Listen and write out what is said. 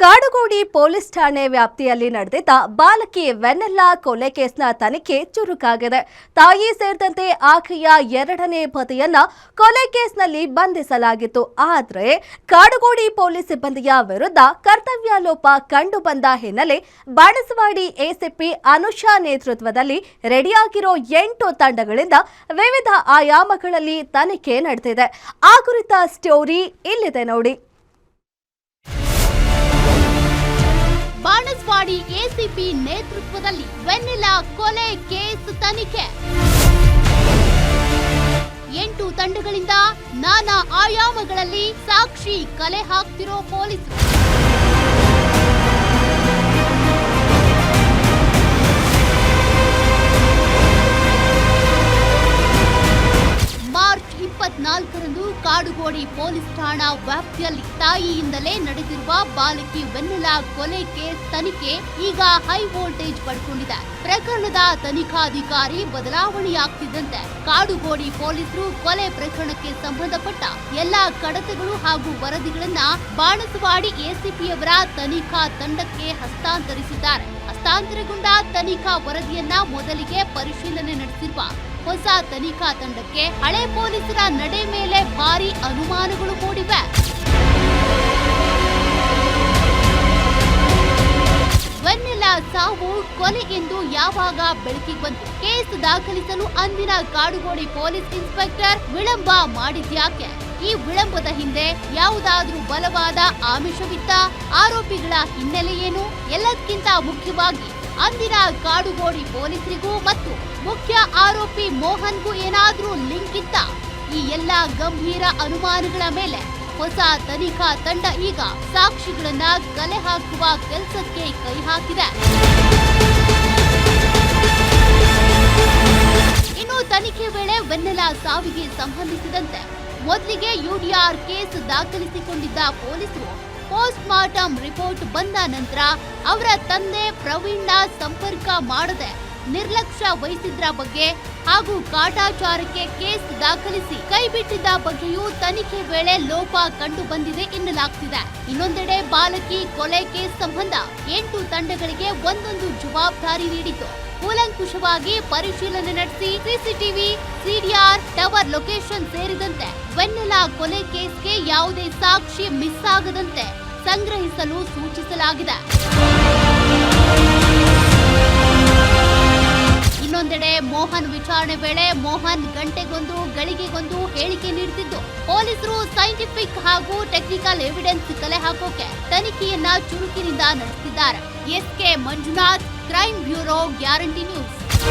Kadugodi police ಠಾಣೆ ವ್ಯಾಪ್ತಿಯಲ್ಲಿ ನಡೆದಿದ್ದ ಬಾಲಕಿ ವೆನ್ನೆಲ್ಲಾ ಕೊಲೆ ಕೇಸ್ನ ತನಿಖೆ ಚುರುಕಾಗಿದೆ. ತಾಯಿ ಸೇರಿದಂತೆ ಆಕೆಯ ಎರಡನೇ ಪತಿಯನ್ನ ಕೊಲೆ ಕೇಸ್ನಲ್ಲಿ ಬಂಧಿಸಲಾಗಿತ್ತು. ಆದರೆ ಕಾಡುಗೋಡಿ ಪೊಲೀಸ್ ಸಿಬ್ಬಂದಿಯ ವಿರುದ್ಧ ಕರ್ತವ್ಯ ಲೋಪ ಕಂಡು ಬಂದ ಹಿನ್ನೆಲೆ ಬಾಣಸವಾಡಿ ಎಸಿಪಿ ಅನುಷಾ ನೇತೃತ್ವದಲ್ಲಿ ರೆಡಿಯಾಗಿರೋ 8 ತಂಡಗಳಿಂದ ವಿವಿಧ ಆಯಾಮಗಳಲ್ಲಿ ತನಿಖೆ ನಡೆದಿದೆ. ಆ ಕುರಿತ ಸ್ಟೋರಿ ಇಲ್ಲಿದೆ ನೋಡಿ. ಬಾಣಸವಾಡಿ ಎಸಿಪಿ ನೇತೃತ್ವದಲ್ಲಿ ವೆನ್ನೆಲ್ಲಾ ಕೊಲೆ ಕೇಸ್ ತನಿಖೆ. 8 ತಂಡಗಳಿಂದ ನಾನಾ ಆಯಾಮಗಳಲ್ಲಿ ಸಾಕ್ಷಿ ಕಲೆ ಹಾಕ್ತಿರೋ ಪೊಲೀಸರು. ಮಾರ್ಚ್ 24ರಂದು ಕಾಡುಗೋಡಿ ಪೊಲೀಸ್ ಠಾಣಾ ವ್ಯಾಪ್ತಿಯಲ್ಲಿ ತಾಯಿಯಿಂದಲೇ ನಡೆದಿರುವ ಬಾಲಕಿ ವೆನ್ನೆಲ್ಲಾ ಕೊಲೆ ಕೇಸ್ ತನಿಖೆ ಈಗ ಹೈ ವೋಲ್ಟೇಜ್ ಪಡ್ಕೊಂಡಿದೆ. ಪ್ರಕರಣದ ತನಿಖಾಧಿಕಾರಿ ಬದಲಾವಣೆಯಾಗ್ತಿದ್ದಂತೆ ಕಾಡುಗೋಡಿ ಪೊಲೀಸರು ಕೊಲೆ ಪ್ರಕರಣಕ್ಕೆ ಸಂಬಂಧಪಟ್ಟ ಎಲ್ಲಾ ಕಡತಗಳು ಹಾಗೂ ವರದಿಗಳನ್ನ ಬಾಣಸವಾಡಿ ಎಸಿಪಿಯವರ ತನಿಖಾ ತಂಡಕ್ಕೆ ಹಸ್ತಾಂತರಿಸಿದ್ದಾರೆ. ಹಸ್ತಾಂತರಗೊಂಡ ತನಿಖಾ ವರದಿಯನ್ನ ಮೊದಲಿಗೆ ಪರಿಶೀಲನೆ ನಡೆಸಿರುವ ಹೊಸ ತನಿಖಾ ತಂಡಕ್ಕೆ ಹಳೆ ಪೊಲೀಸರ ನಡೆ ಮೇಲೆ ಭಾರಿ ಅನುಮಾನಗಳು ಮೂಡಿವೆ. ವೆನ್ನೆಲ್ಲಾ ಸಾವು ಕೊಲೆ ಎಂದು ಯಾವಾಗ ಬೆಳಕಿಗೆ ಬಂತು? ಕೇಸ್ ದಾಖಲಿಸಲು ಅಂದಿನ ಕಾಡುಗೋಡಿ ಪೊಲೀಸ್ ಇನ್ಸ್ಪೆಕ್ಟರ್ ವಿಳಂಬ ಮಾಡಿದ್ಯಾಕೆ? ಈ ವಿಳಂಬದ ಹಿಂದೆ ಯಾವುದಾದ್ರೂ ಬಲವಾದ ಆಮಿಷವಿತ್ತ? ಆರೋಪಿಗಳ ಹಿನ್ನೆಲೆ ಏನು? ಎಲ್ಲಕ್ಕಿಂತ ಮುಖ್ಯವಾಗಿ ಅಂದಿನ ಕಾಡುಗೋಡಿ ಪೊಲೀಸರಿಗೂ ಮತ್ತು ಮುಖ್ಯ ಆರೋಪಿ ಮೋಹನ್ಗೂ ಏನಾದ್ರೂ ಲಿಂಕ್ ಇತ್ತ? ಈ ಎಲ್ಲ ಗಂಭೀರ ಅನುಮಾನಗಳ ಮೇಲೆ ಹೊಸ ತನಿಖಾ ತಂಡ ಈಗ ಸಾಕ್ಷಿಗಳನ್ನ ಕಲೆ ಹಾಕುವ ಕೆಲಸಕ್ಕೆ ಕೈ ಹಾಕಿದೆ. ಇನ್ನು ತನಿಖೆ ವೇಳೆ ವೆನ್ನೆಲ್ಲಾ ಸಾವಿಗೆ ಸಂಬಂಧಿಸಿದಂತೆ ಮೊದಲಿಗೆ ಯುಡಿಆರ್ ಕೇಸ್ ದಾಖಲಿಸಿಕೊಂಡಿದ್ದ ಪೊಲೀಸರು ಪೋಸ್ಟ್ ಮಾರ್ಟಂ ರಿಪೋರ್ಟ್ ಬಂದ ನಂತರ ಅವರ ತಂದೆ ಪ್ರವೀಣ್ನ ಸಂಪರ್ಕ ಮಾಡದೆ ನಿರ್ಲಕ್ಷ್ಯ ವಹಿಸಿದ್ರ ಬಗ್ಗೆ ಹಾಗೂ ಕಾಟಾಚಾರಕ್ಕೆ ಕೇಸ್ ದಾಖಲಿಸಿ ಕೈಬಿಟ್ಟಿದ್ದ ಬಗ್ಗೆಯೂ ತನಿಖೆ ವೇಳೆ ಲೋಪ ಕಂಡು ಬಂದಿದೆ ಎನ್ನಲಾಗ್ತಿದೆ. ಇನ್ನೊಂದೆಡೆ ಬಾಲಕಿ ಕೊಲೆ ಕೇಸ್ ಸಂಬಂಧ 8 ತಂಡಗಳಿಗೆ ಒಂದೊಂದು ಜವಾಬ್ದಾರಿ ನೀಡಿತು. ಕೂಲಂಕುಷವಾಗಿ ಪರಿಶೀಲನೆ ನಡೆಸಿ ಸಿಸಿಟಿವಿ, ಸಿಡಿಆರ್, ಟವರ್ ಲೊಕೇಶನ್ ಸೇರಿದಂತೆ ವೆನ್ನೆಲ್ಲಾ ಕೊಲೆ ಕೇಸ್ಗೆ ಯಾವುದೇ ಸಾಕ್ಷಿ ಮಿಸ್ ಆಗದಂತೆ ಸಂಗ್ರಹಿಸಲು ಸೂಚಿಸಲಾಗಿದೆ. ಇನ್ನೊಂದೆಡೆ ಮೋಹನ್ ವಿಚಾರಣೆ ವೇಳೆ ಮೋಹನ್ ಗಂಟೆಗೊಂದು ಗಳಿಗೆಗೊಂದು ಹೇಳಿಕೆ ನೀಡುತ್ತಿದ್ದು ಪೊಲೀಸರು ಸೈಂಟಿಫಿಕ್ ಹಾಗೂ ಟೆಕ್ನಿಕಲ್ ಎವಿಡೆನ್ಸ್ ಕಲೆ ಹಾಕೋಕೆ ತನಿಖೆಯನ್ನ ಚುರುಕಿನಿಂದ ನಡೆಸಿದ್ದಾರೆ. SK Manjunath, crime bureau, guarantee news.